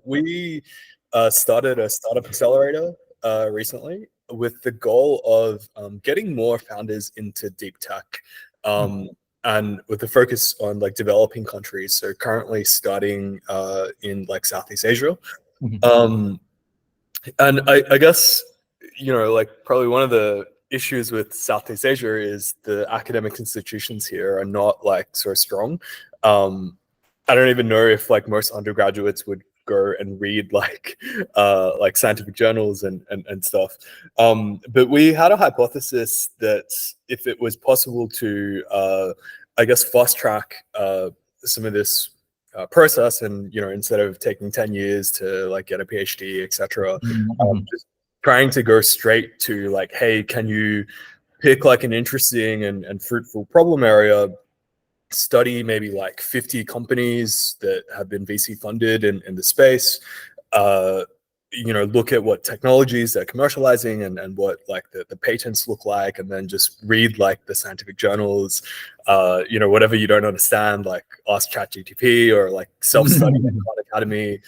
we started a startup accelerator recently with the goal of getting more founders into deep tech, and with the focus on like developing countries. So currently starting in like Southeast Asia. And I guess, like probably one of the issues with Southeast Asia is the academic institutions here are not like so strong. I don't even know if like most undergraduates would go and read like scientific journals and stuff. But we had a hypothesis that if it was possible to, I guess, fast track some of this process, and instead of taking 10 years to like get a PhD, etc., just trying to go straight to like, hey, can you pick like an interesting and fruitful problem area, study maybe like 50 companies that have been VC funded in the space, look at what technologies they're commercializing and what like the patents look like, and then just read like the scientific journals, whatever you don't understand, like ask ChatGPT or like self-study at Khan Academy.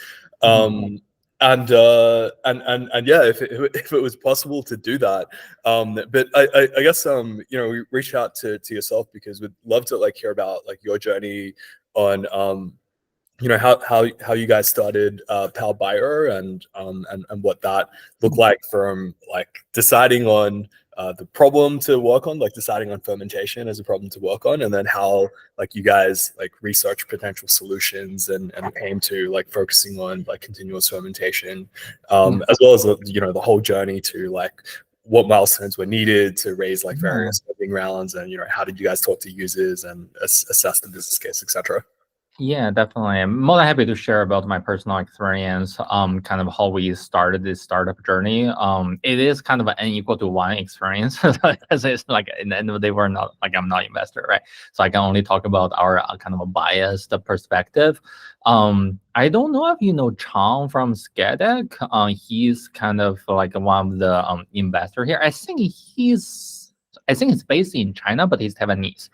And yeah, if it was possible to do that, but I guess we reached out to yourself because we'd love to like hear about like your journey on how you guys started Pow.bio and what that looked like, from like deciding on the problem to work on, like deciding on fermentation as a problem to work on, and then how like you guys like research potential solutions and came to like focusing on like continuous fermentation, as well as the whole journey to like what milestones were needed to raise like various funding rounds, and how did you guys talk to users and assess the business case, etc. Yeah, definitely. I'm more than happy to share about my personal experience, kind of how we started this startup journey. It is kind of an unequal to one experience. It's like in the end of the day, I'm not investor, right? So I can only talk about our kind of a biased perspective. I don't know if you know Chang from Skedec. He's kind of like one of the investor here. I think he's based in China, but he's Taiwanese.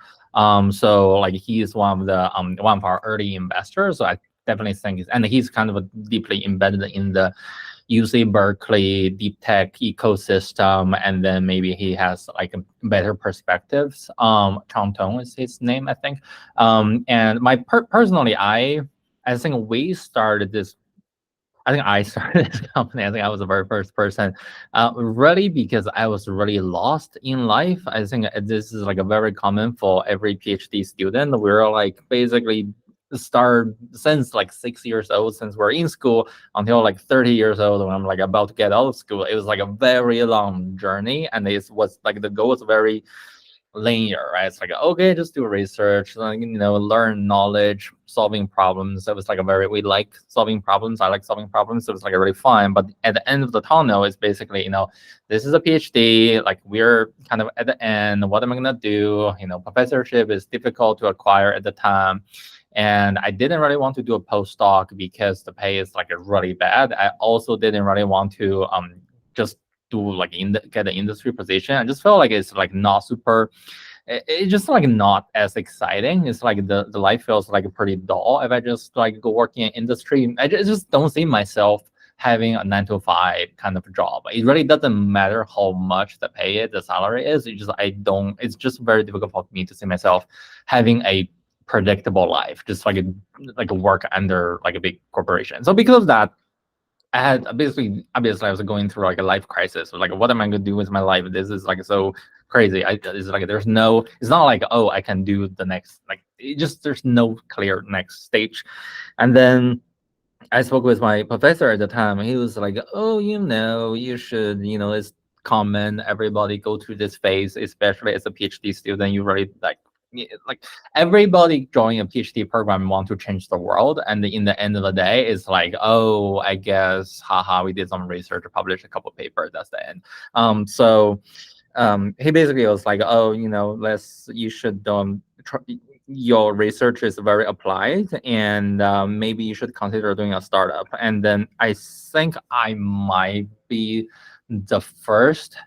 So like he's one of our early investors. So I definitely think and he's kind of deeply embedded in the UC Berkeley deep tech ecosystem, and then maybe he has like a better perspectives. Chang Tong is his name, I think. And personally, I think we started this. I think I started this company. I think I was the very first person, really because I was really lost in life. I think this is like a very common for every PhD student. We're like basically start since like 6 years old, since we're in school until like 30 years old when I'm like about to get out of school. It was like a very long journey, and it was like the goal was very linear, right? It's like, okay, just do research, like, learn knowledge, solving problems. It was like we like solving problems. I like solving problems. So it was like really fun. But at the end of the tunnel, it's basically, this is a PhD. Like we're kind of at the end. What am I gonna do? Professorship is difficult to acquire at the time. And I didn't really want to do a postdoc because the pay is like really bad. I also didn't really want to just do like get an industry position. I just felt like it's like not super. It's just like not as exciting. It's like the life feels like pretty dull if I just like go working in industry. I just don't see myself having a 9-to-5 kind of job. It really doesn't matter how much the pay is, the salary is. It's just very difficult for me to see myself having a predictable life, just like a work under like a big corporation. So because of that, I had obviously I was going through like a life crisis. So like, what am I gonna do with my life? This is like so crazy. It's like it's not like, oh, I can do the next, like there's no clear next stage. And then I spoke with my professor at the time. He was like, oh, you should, it's common. Everybody go through this phase, especially as a PhD student. You really like everybody joining a PhD program want to change the world, and in the end of the day, it's like, oh, I guess, haha, we did some research, published a couple of papers. That's the end. So he basically was like, oh, you should your research is very applied, and maybe you should consider doing a startup. And then I think I might be the first.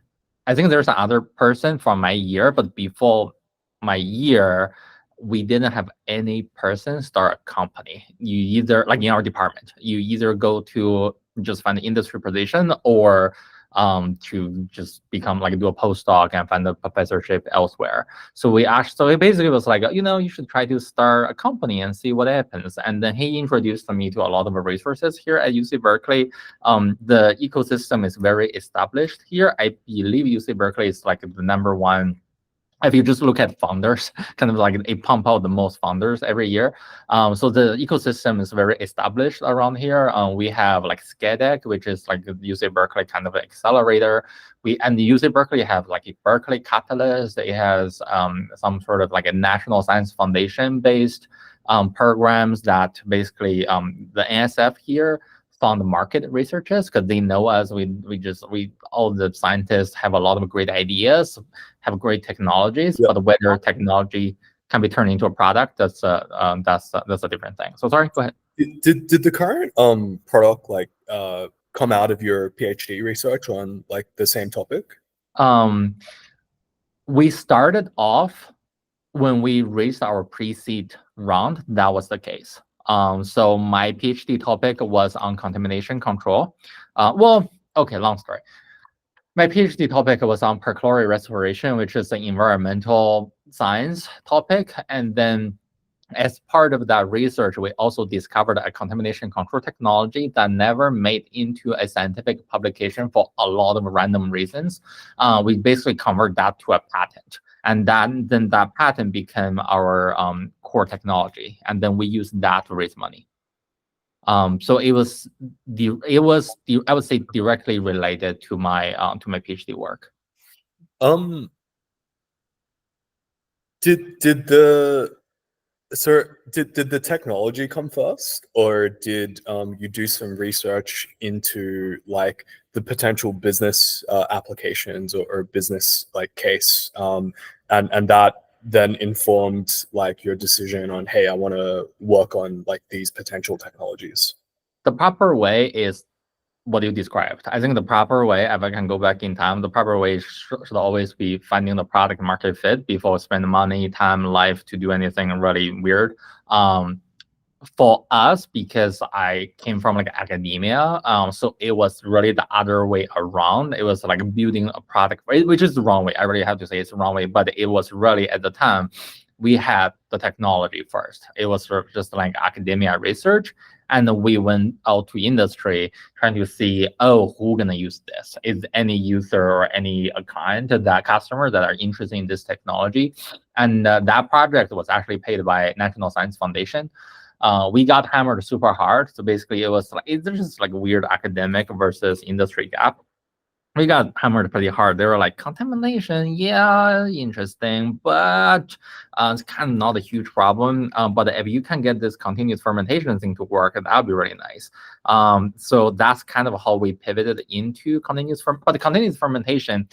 I think there's another person from my year, but before my year, we didn't have any person start a company. You either, like in our department, you either go to just find an industry position or to just become like do a postdoc and find a professorship elsewhere. So it basically was like, you should try to start a company and see what happens. And then he introduced me to a lot of resources here at UC Berkeley. The ecosystem is very established here. I believe UC Berkeley is like the #1. If you just look at founders, kind of like they pump out the most founders every year. So the ecosystem is very established around here. We have like SCADEC, which is like the UC Berkeley kind of accelerator. And the UC Berkeley have like a Berkeley Catalyst. It has some sort of like a National Science Foundation based programs that basically the NSF here fund market researchers because they know us. We all the scientists have a lot of great ideas, have great technologies, but whether technology can be turned into a product, that's a different thing. So sorry, go ahead. Did the current product like come out of your PhD research on like the same topic? We started off when we raised our pre-seed round. That was the case. So my PhD topic was on contamination control. Long story. My PhD topic was on perchlorate restoration, which is an environmental science topic. And then as part of that research, we also discovered a contamination control technology that never made into a scientific publication for a lot of random reasons. We basically convert that to a patent. And then that patent became our core technology, and then we used that to raise money. So it was I would say directly related to my PhD work. Did the technology come first, or did you do some research into like the potential business applications or business like case, and that then informed like your decision on, hey, I want to work on like these potential technologies? The proper way is what you described. I think the proper way, if I can go back in time, the proper way should always be finding the product market fit before spending money, time, life to do anything really weird. For us, because I came from like academia, so it was really the other way around. It was like building a product, which is the wrong way. I really have to say it's the wrong way, but it was really at the time we had the technology first. It was sort of just like academia research, and then we went out to industry trying to see, who's gonna use this? Is any user or any client, that customer that are interested in this technology? And that project was actually paid by National Science Foundation. We got hammered super hard. So basically it was like, it's just like weird academic versus industry gap. We got hammered pretty hard. They were like, contamination, yeah, interesting, but it's kind of not a huge problem. But if you can get this continuous fermentation thing to work, that would be really nice. So that's kind of how we pivoted into continuous but the continuous fermentation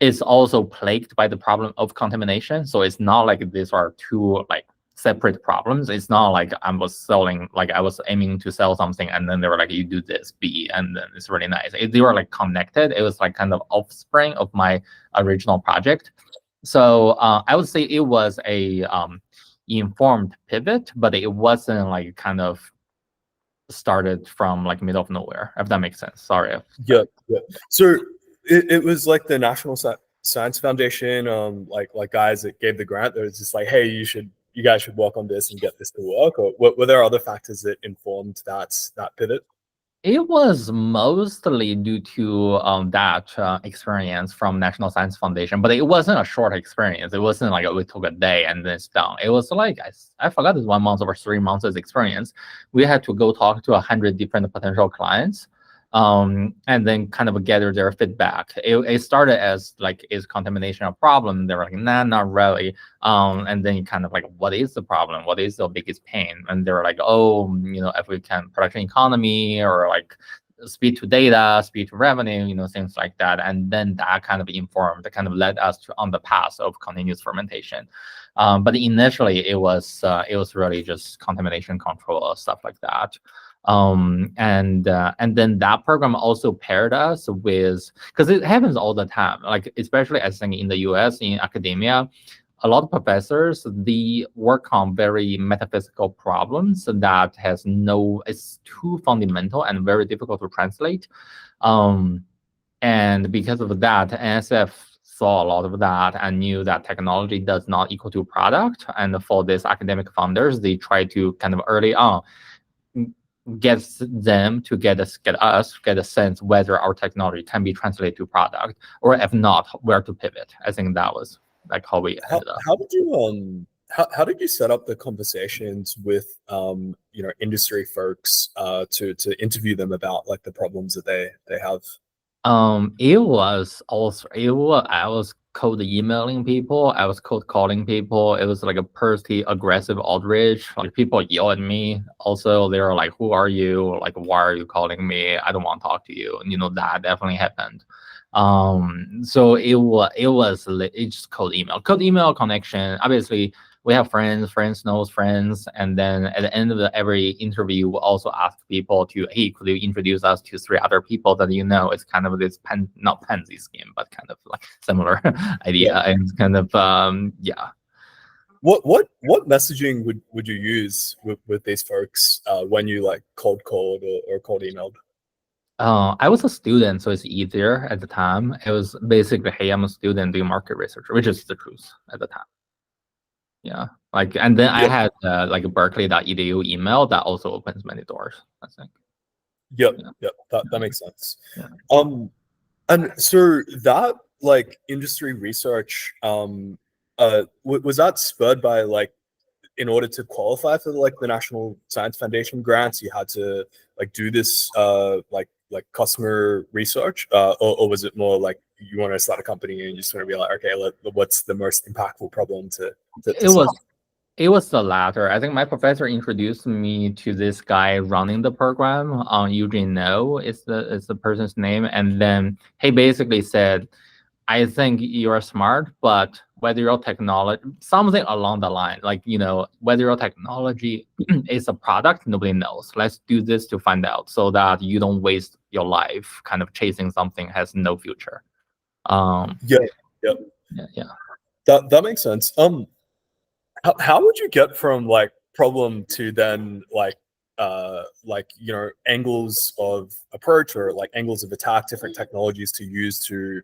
is also plagued by the problem of contamination. So it's not like these are two like separate problems. It's not like I was aiming to sell something and then they were like, you do this, B, and then it's really nice. They were like connected. It was like kind of offspring of my original project. So I would say it was a informed pivot, but it wasn't like kind of started from like middle of nowhere, if that makes sense. Sorry. Yeah. So it was like the National Science Foundation, like guys that gave the grant. That was just like, hey, you guys should work on this and get this to work? Or were there other factors that informed that pivot? It was mostly due to that experience from National Science Foundation, but it wasn't a short experience. It wasn't like we took a day and then it's done. It was like, I forgot this 1 month or 3 months experience. We had to go talk to 100 different potential clients. And then kind of gather their feedback. It started as like, is contamination a problem? They were like, nah, not really. And then kind of like, what is the problem? What is the biggest pain? And they were like, if we can production economy or like speed to data, speed to revenue, things like that. And then that kind of led us on the path of continuous fermentation. But initially it was really just contamination control, stuff like that. And then that program also paired us with, because it happens all the time, like especially I think in the US in academia, a lot of professors, they work on very metaphysical problems that it's too fundamental and very difficult to translate. And because of that, NSF saw a lot of that and knew that technology does not equal to product. And for these academic founders, they try to kind of early on get them to get a sense whether our technology can be translated to product, or if not, where to pivot. I think that was like how we ended up. How did you set up the conversations with industry folks to interview them about like the problems that they have? It was I was cold emailing people, I was cold calling people. It was like a pretty aggressive outreach. Like people yell at me. Also, they were like, "Who are you? Like, why are you calling me? I don't want to talk to you." And that definitely happened. So it's just cold email connection. Obviously, we have friends knows friends, and then at the end of every interview, we also ask people to, hey, could you introduce us to 3 other people that you know? It's kind of this not Pansy scheme, but kind of like similar idea. Yeah. And kind of yeah. What messaging would you use with these folks when you like cold called or cold emailed? I was a student, so it's easier at the time. It was basically, hey, I'm a student doing market research, which is the truth at the time. Yeah, like, and then I had like a Berkeley.edu email that also opens many doors, I think. Yep. That makes sense. Yeah. And so that like industry research, was that spurred by like, in order to qualify for like the National Science Foundation grants, you had to like do this like customer research, or was it more like you want to start a company and you just want to be like, okay, what's the most impactful problem to solve? It was the latter. I think my professor introduced me to this guy running the program. Eugene No is the person's name, and then he basically said, I think you're smart, but whether your technology, something along the line, like, whether your technology is a product, nobody knows. Let's do this to find out so that you don't waste your life kind of chasing something has no future. Yeah. That makes sense. How would you get from like problem to then like angles of approach or like angles of attack, different technologies to use to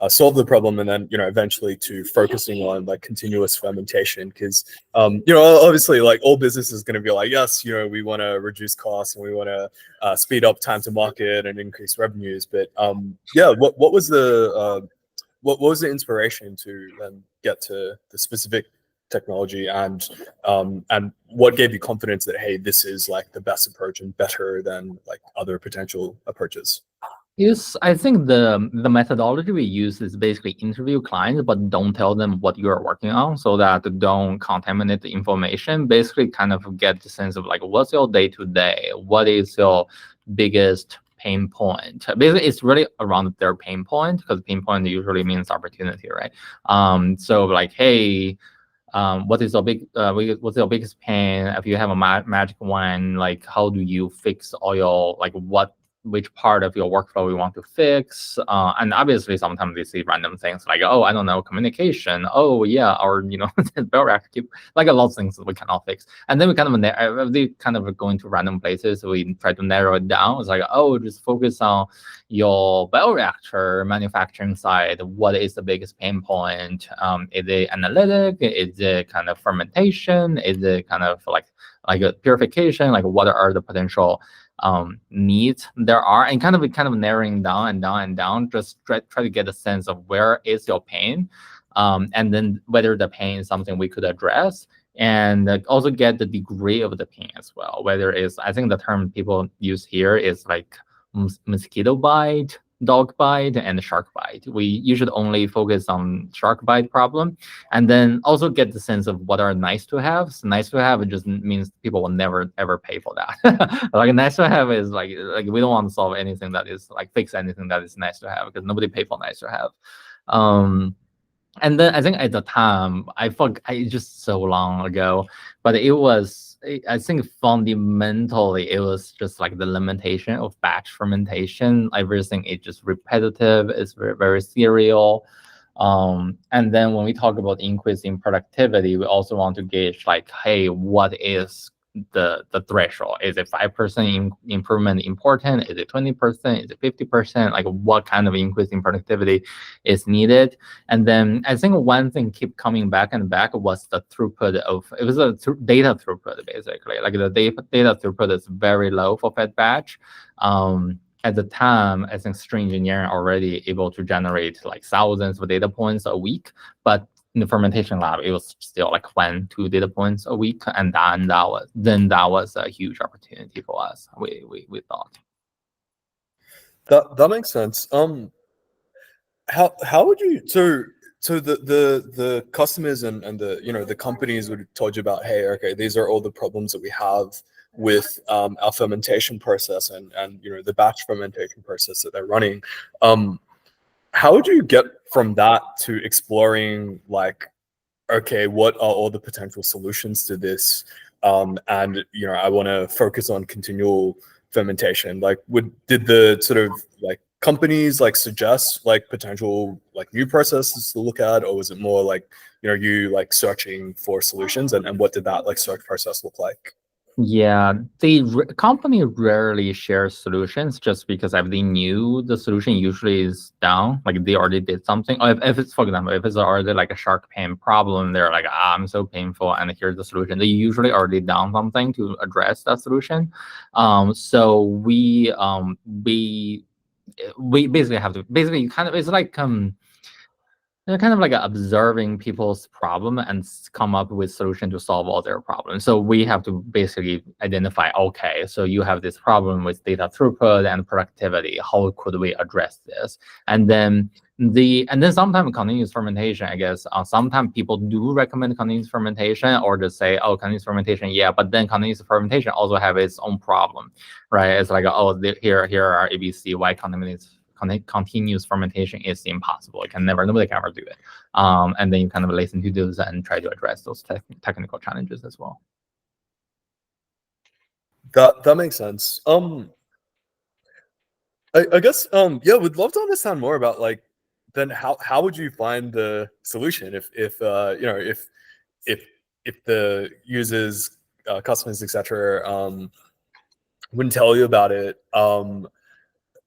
solve the problem, and then eventually to focusing on like continuous fermentation? Because obviously like all business is going to be like, yes, we want to reduce costs and we want to speed up time to market and increase revenues, but what was the inspiration to then get to the specific technology, and what gave you confidence that, hey, this is like the best approach and better than like other potential approaches? Yes, I think the methodology we use is basically interview clients, but don't tell them what you are working on, so that don't contaminate the information. Basically, kind of get the sense of like, what's your day to day? What is your biggest pain point? Basically, it's really around their pain point, because pain point usually means opportunity, right? So like, hey, what's your biggest pain? If you have a magic wand, like, how do you fix all your like which part of your workflow we want to fix? And obviously sometimes we see random things like, oh, I don't know, communication. Oh yeah, or bioreactor, like a lot of things that we cannot fix. And then we kind of go into random places. We try to narrow it down. It's like, oh, just focus on your bioreactor manufacturing side. What is the biggest pain point? Is it analytic? Is it kind of fermentation? Is it kind of like a purification? Like, what are the potential needs there are, and kind of narrowing down and down, just try to get a sense of where is your pain, and then whether the pain is something we could address, and also get the degree of the pain as well. Whether it's, I think the term people use here is like mosquito bite, dog bite, and shark bite. We usually only focus on shark bite problem, and then also get the sense of what are nice to have. So nice to have, it just means people will never ever pay for that. Like nice to have is like we don't want to solve anything that is like fix anything that is nice to have, because nobody pay for nice to have. And then I think at the time, just so long ago, but it was, I think fundamentally, it was just like the limitation of batch fermentation. Everything is just repetitive. It's very, very serial. And then when we talk about increasing productivity, we also want to gauge like, hey, what is the threshold? Is it 5% improvement important? Is it 20%? Is it 50%? Like what kind of increase in productivity is needed? And then I think one thing keep coming back and back was the throughput of, it was a data throughput basically. Like the data throughput is very low for fed batch. At the time, I think string engineering already able to generate like thousands of data points a week, but in the fermentation lab, it was still like 1-2 data points a week, and then that was a huge opportunity for us. We thought. That makes sense. How would you so the customers and the the companies would have told you about, hey, okay, these are all the problems that we have with our fermentation process and the batch fermentation process that they're running. How would you get from that to exploring like, okay, what are all the potential solutions to this? And I want to focus on continual fermentation. Like, did the sort of like companies like suggest like potential like new processes to look at, or was it more like you like searching for solutions, and what did that like search process look like? Yeah, the company rarely shares solutions just because if they knew the solution usually is down, like they already did something. Or if it's, for example, if it's already like a shark pain problem, they're like, I'm so painful, and here's the solution. They usually already done something to address that solution. So we basically have to kind of, it's like they're kind of like observing people's problem and come up with solution to solve all their problems. So we have to basically identify, okay, so you have this problem with data throughput and productivity. How could we address this? And then sometimes continuous fermentation, I guess, sometimes people do recommend continuous fermentation, or just say, oh, continuous fermentation, yeah, but then continuous fermentation also have its own problem, right? It's like, oh, here are ABC, why continuous fermentation is impossible. Nobody can ever do it. And then you kind of listen to those and try to address those technical challenges as well. That makes sense. I guess yeah, we'd love to understand more about like then how would you find the solution if if the users, customers, etc. Wouldn't tell you about it.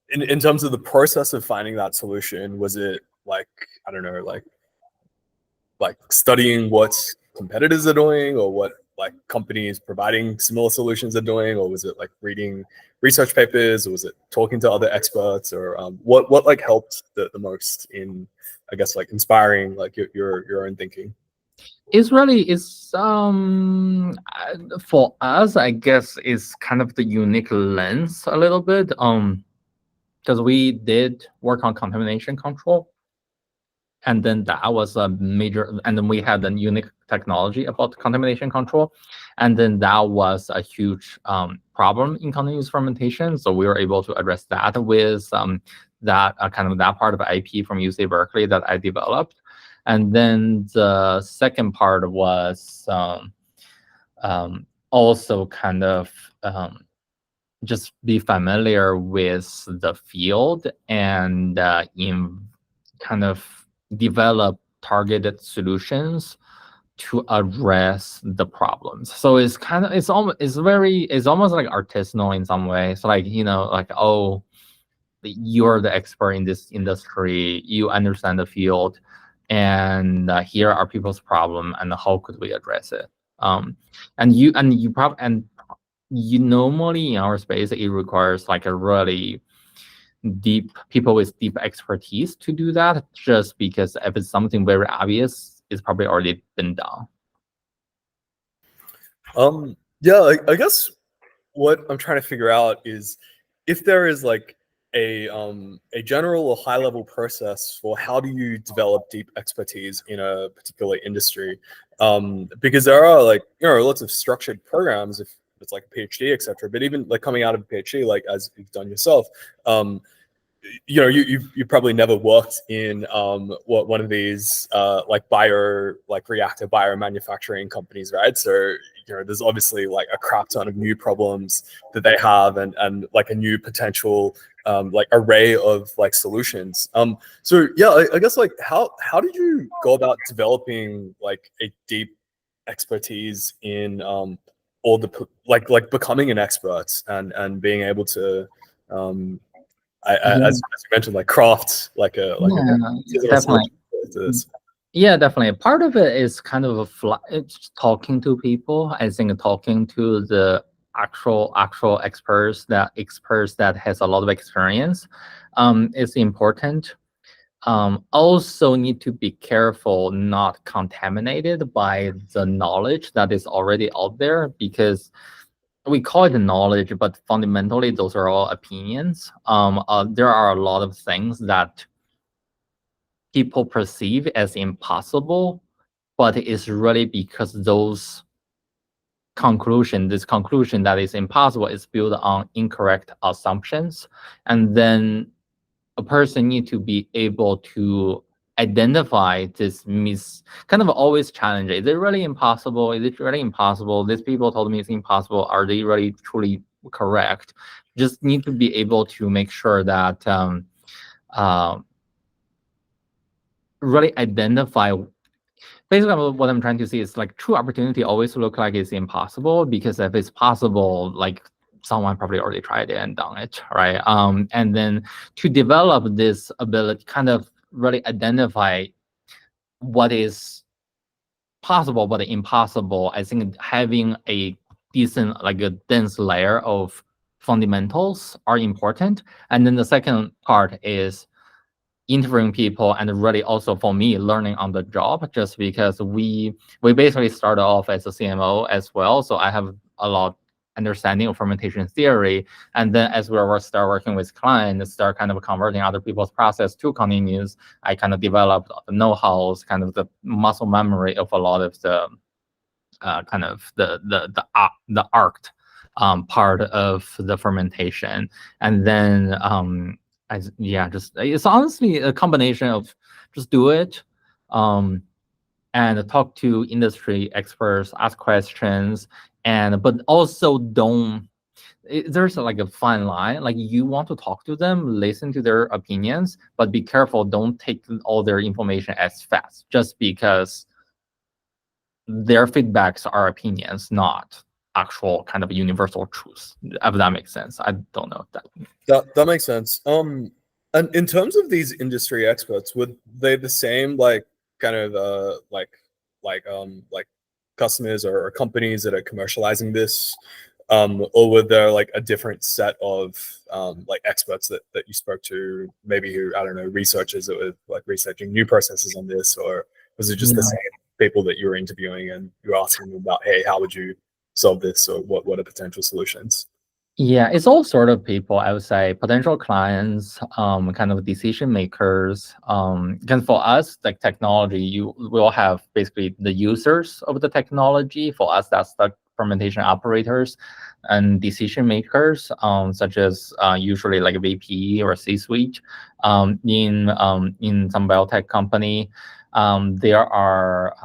In terms of the process of finding that solution, was it like, I don't know, like studying what competitors are doing, or what like companies providing similar solutions are doing, or was it like reading research papers, or was it talking to other experts, or what like helped the most in, I guess, like inspiring like your own thinking? It's for us, I guess, is kind of the unique lens a little bit. Because we did work on contamination control, and then that was a major, and then we had a unique technology about contamination control, and then that was a huge problem in continuous fermentation. So we were able to address that with that kind of that part of IP from UC Berkeley that I developed. And then the second part was also kind of just be familiar with the field and in kind of develop targeted solutions to address the problems. So it's kind of, it's almost like artisanal in some way. So like, like, oh, you're the expert in this industry, you understand the field, and here are people's problem, and how could we address it? And you normally in our space, it requires like a really deep people with deep expertise to do that, just because if it's something very obvious, it's probably already been done. Yeah, I guess what I'm trying to figure out is if there is like a general or high level process for how do you develop deep expertise in a particular industry, because there are like lots of structured programs if it's like a PhD, etc. But even like coming out of a PhD, like as you've done yourself, you probably never worked in one of these like reactor biomanufacturing companies, right? So there's obviously like a crap ton of new problems that they have, and like a new potential like array of like solutions. So yeah, I guess like how did you go about developing like a deep expertise in all the like becoming an expert and being able to Yeah, as you mentioned, like craft like a yeah, particular definitely. solution to this. Yeah, definitely. Part of it is kind of it's talking to people. I think talking to the actual experts that has a lot of experience is important. Also need to be careful not contaminated by the knowledge that is already out there, because we call it knowledge, but fundamentally those are all opinions. There are a lot of things that people perceive as impossible, but it's really because this conclusion that is impossible is built on incorrect assumptions. And then a person need to be able to identify this kind of always challenge it. Is it really impossible? Is it really impossible? These people told me it's impossible. Are they really truly correct? Just need to be able to make sure that uh, really identify. Basically, what I'm trying to see is like true opportunity always look like it's impossible, because if it's possible, like someone probably already tried it and done it, right? And then to develop this ability, kind of really identify what is possible, what is impossible. I think having a decent, like a dense layer of fundamentals are important. And then the second part is interviewing people, and really also for me learning on the job, just because we basically started off as a CMO as well, so I have a lot understanding of fermentation theory. And then as we start working with clients, start kind of converting other people's process to continuous, I kind of developed the know-hows, kind of the muscle memory of a lot of the kind of the art part of the fermentation. And then just it's honestly a combination of just do it, and talk to industry experts, ask questions, but also don't. There's like a fine line. Like you want to talk to them, listen to their opinions, but be careful. Don't take all their information as fast, just because their feedbacks are opinions, not actual kind of universal truths. If that makes sense. I don't know if That makes sense. And in terms of these industry experts, would they the same like kind of like customers or companies that are commercializing this, or were there like a different set of like experts that you spoke to, maybe who, I don't know, researchers that were like researching new processes on this, or was it just the same people that you were interviewing and you were asking them about, hey, how would you solve this, or what are potential solutions? Yeah, it's all sort of people, I would say, potential clients, kind of decision makers. Because for us, like technology, you will have basically the users of the technology. For us, that's the fermentation operators and decision makers, such as usually like a VP or C-suite. In some biotech company, there are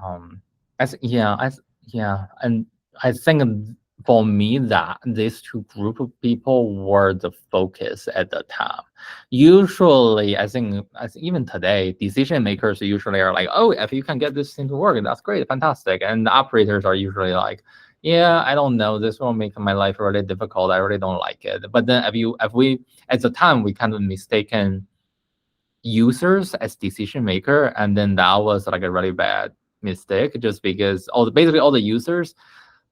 and I think for me that these two group of people were the focus at the time. Usually, I think even today, decision makers usually are like, oh, if you can get this thing to work, that's great, fantastic. And the operators are usually like, yeah, I don't know, this will make my life really difficult. I really don't like it. But then if we at the time we kind of mistaken users as decision maker, and then that was like a really bad mistake, just because basically all the users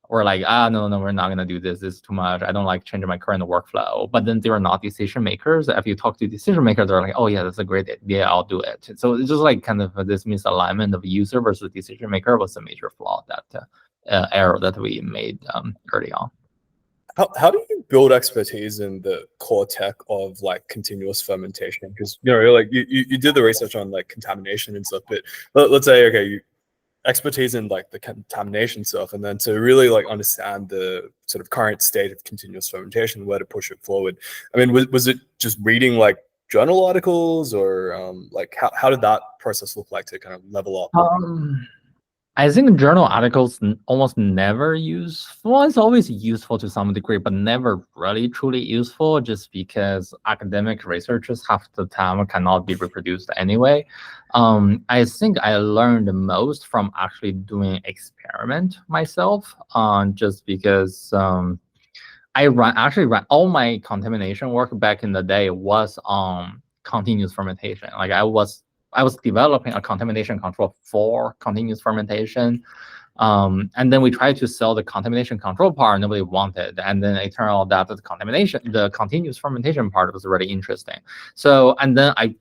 or like, no, we're not going to do this. This is too much. I don't like changing my current workflow. But then they are not decision makers. If you talk to decision makers, they're like, oh, yeah, that's a great idea. I'll do it. So it's just like kind of this misalignment of user versus decision maker was a major flaw, that error that we made early on. How do you build expertise in the core tech of like continuous fermentation? Because like you did the research on like contamination and stuff, but let's say, okay, expertise in like the contamination stuff, and then to really like understand the sort of current state of continuous fermentation, where to push it forward. I mean, was it just reading like journal articles, or like how did that process look like to kind of level up? I think journal articles almost never useful. It's always useful to some degree, but never really truly useful just because academic researchers half the time cannot be reproduced anyway. I think I learned the most from actually doing experiment myself, just because I actually ran all my contamination work back in the day was on continuous fermentation. Like I was developing a contamination control for continuous fermentation. And then we tried to sell the contamination control part, nobody wanted. And then it turned out that the continuous fermentation part was really interesting. So, and then I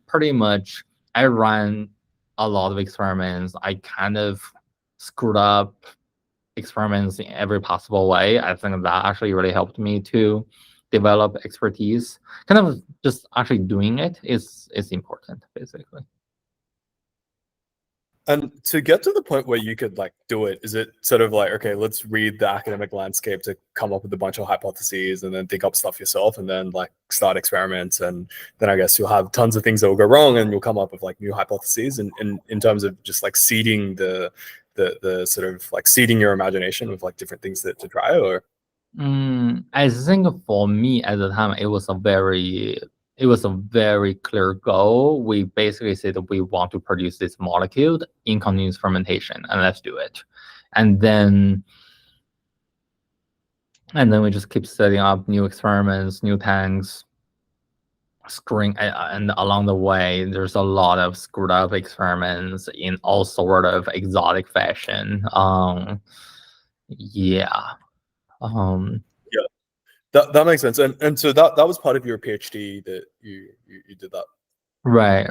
ran a lot of experiments. I kind of screwed up experiments in every possible way. I think that actually really helped me to develop expertise. Kind of just actually doing it is important, basically. And to get to the point where you could like do it, is it sort of like, okay, let's read the academic landscape to come up with a bunch of hypotheses and then think up stuff yourself and then like start experiments, and then I guess you'll have tons of things that will go wrong and you'll come up with like new hypotheses, and in terms of just like seeding the sort of like seeding your imagination with like different things to try, or I think for me at the time, it was a very clear goal. We basically said that we want to produce this molecule in continuous fermentation, and let's do it. And then we just keep setting up new experiments, new tanks, screwing, and along the way, there's a lot of screwed up experiments in all sort of exotic fashion. Yeah. that makes sense. And so that was part of your PhD that you did that. Right.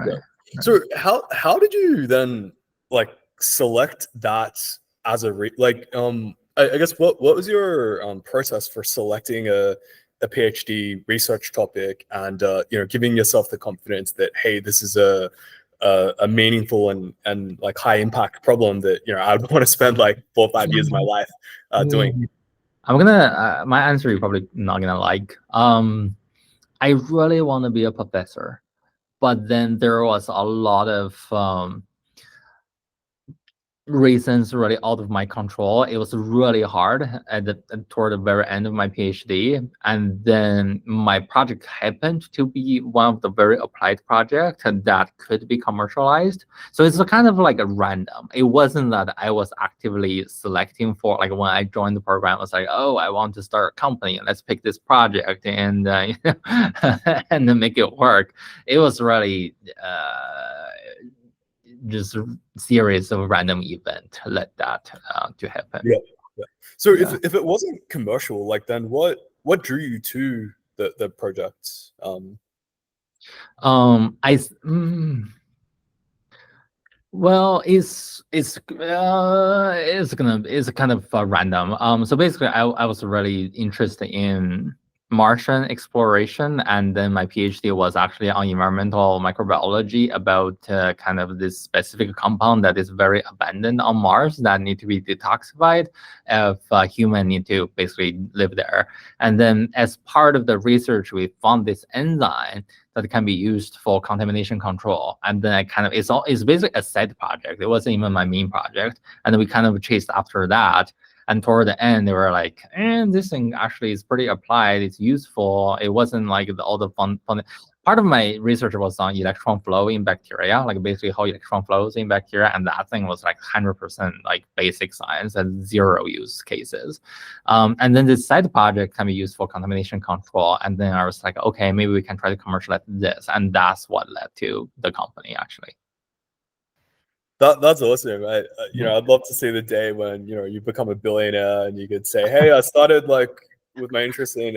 Yeah. So how did you then like select that as a I guess what was your process for selecting a PhD research topic, and giving yourself the confidence that, hey, this is a meaningful and like high impact problem that I would want to spend like 4 or 5 years of my life doing. I'm gonna my answer you're probably not gonna like. I really want to be a professor, but then there was a lot of reasons really out of my control. It was really hard toward the very end of my PhD, and then my project happened to be one of the very applied projects that could be commercialized. So it's a kind of like a random. It wasn't that I was actively selecting for, like, when I joined the program, I was like, oh, I want to start a company, let's pick this project and and then make it work. It was really just a series of random event led that to happen. Yeah. So if it wasn't commercial, like, then what drew you to the project? Well, it's kind of random. So basically, I was really interested in Martian exploration, and then my PhD was actually on environmental microbiology about kind of this specific compound that is very abundant on Mars that need to be detoxified if human need to basically live there. And then as part of the research, we found this enzyme that can be used for contamination control. And then it's basically a side project. It wasn't even my main project. And then we kind of chased after that. And toward the end, they were like, this thing actually is pretty applied. It's useful. It wasn't like all the fun. Part of my research was on electron flow in bacteria, like basically how electron flows in bacteria. And that thing was like 100% like basic science and 0 use cases. And then this side project can be used for contamination control. And then I was like, okay, maybe we can try to commercialize this. And that's what led to the company, actually. That's awesome. I'd love to see the day when you become a billionaire and you could say, hey, I started like with my interest in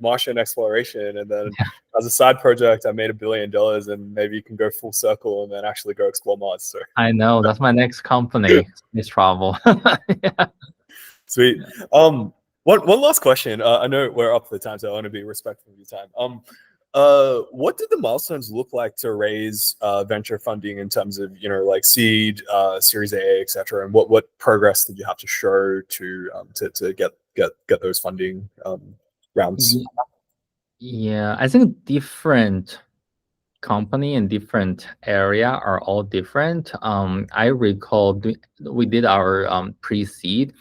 Martian exploration, and then as a side project I made $1 billion, and maybe you can go full circle and then actually go explore Mars. So I know, that's my next company, space travel. Yeah. Sweet. One last question. I know we're up for the time, so I want to be respectful of your time. What did the milestones look like to raise venture funding in terms of like seed, Series A, etc., and what progress did you have to show to get those funding rounds? Yeah, I think different company in different area are all different. I recall we did our pre-seed.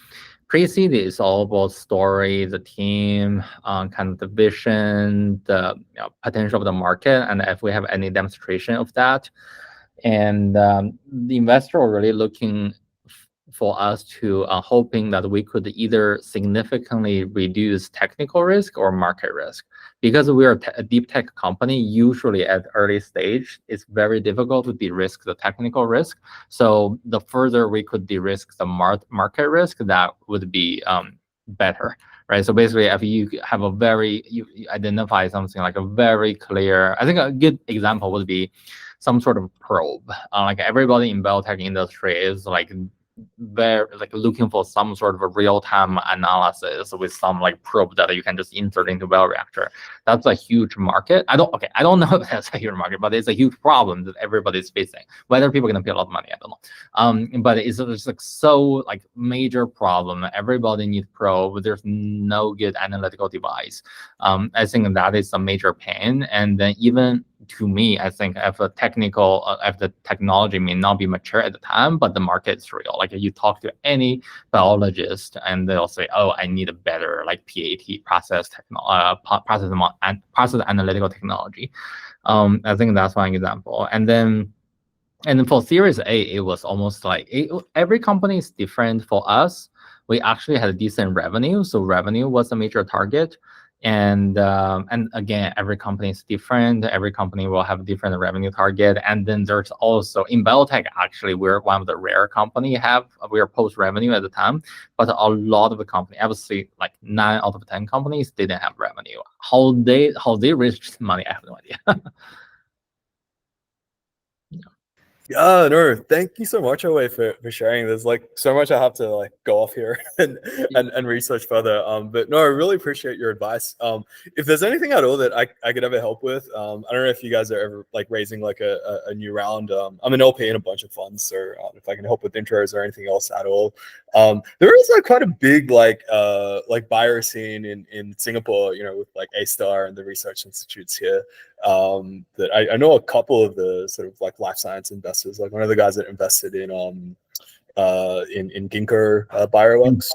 Pre-seed is all about story, the team, kind of the vision, the potential of the market, and if we have any demonstration of that. And the investor are really looking for us to hoping that we could either significantly reduce technical risk or market risk. Because we are a deep tech company, usually at early stage, it's very difficult to de-risk the technical risk. So the further we could de-risk the market risk, that would be better, right? So basically, if you have you identify something like a very clear, I think a good example would be some sort of probe. Like everybody in biotech industry is like very looking for some sort of a real-time analysis with some like probe that you can just insert into bioreactor. That's a huge market. I don't know if that's a huge market, but it's a huge problem that everybody's facing. Whether people are gonna pay a lot of money, I don't know. But it's like so like major problem. Everybody needs probe. There's no good analytical device. I think that is a major pain. And then even to me, I think if the technology may not be mature at the time, but the market is real. Like you talk to any biologist and they'll say, oh, I need a better like PAT process analytical technology. I think that's one example. And then for Series A, it was almost like every company is different. For us, we actually had a decent revenue. So revenue was a major target. And again, every company is different. Every company will have a different revenue target. And then there's also in biotech, actually, we're one of the rare company we are post revenue at the time, but a lot of the company, obviously, like 9 out of 10 companies didn't have revenue. How they reached money, I have no idea. Yeah, no, thank you so much, Ouwei, for sharing. There's like so much I have to like go off here and research further. But no, I really appreciate your advice. If there's anything at all that I could ever help with, I don't know if you guys are ever like raising like a new round. I'm an LP in a bunch of funds, so if I can help with intros or anything else at all. There is like quite a big like buyer scene in Singapore, you know, with like A-Star and the research institutes here. That I know a couple of the sort of like life science investors, like one of the guys that invested in Ginkgo Bioworks,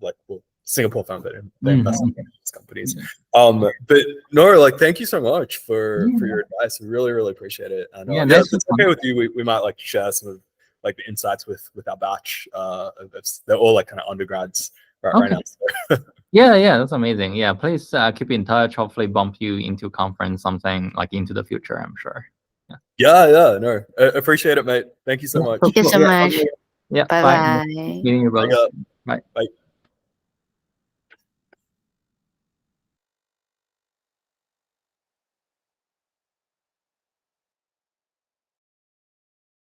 like Singapore fund, but they invest in these companies. But no, like thank you so much for your advice. I really, really appreciate it. And yeah, if it's okay with you, we might like share some of like the insights with our batch. They're all like kind of undergrads right now. So. Yeah, that's amazing. Yeah, please keep in touch. Hopefully bump you into conference, something like into the future, I'm sure. Yeah, no, I appreciate it, mate. Thank you so much. Thank you so much. Yeah, bye. Meeting you both. Bye.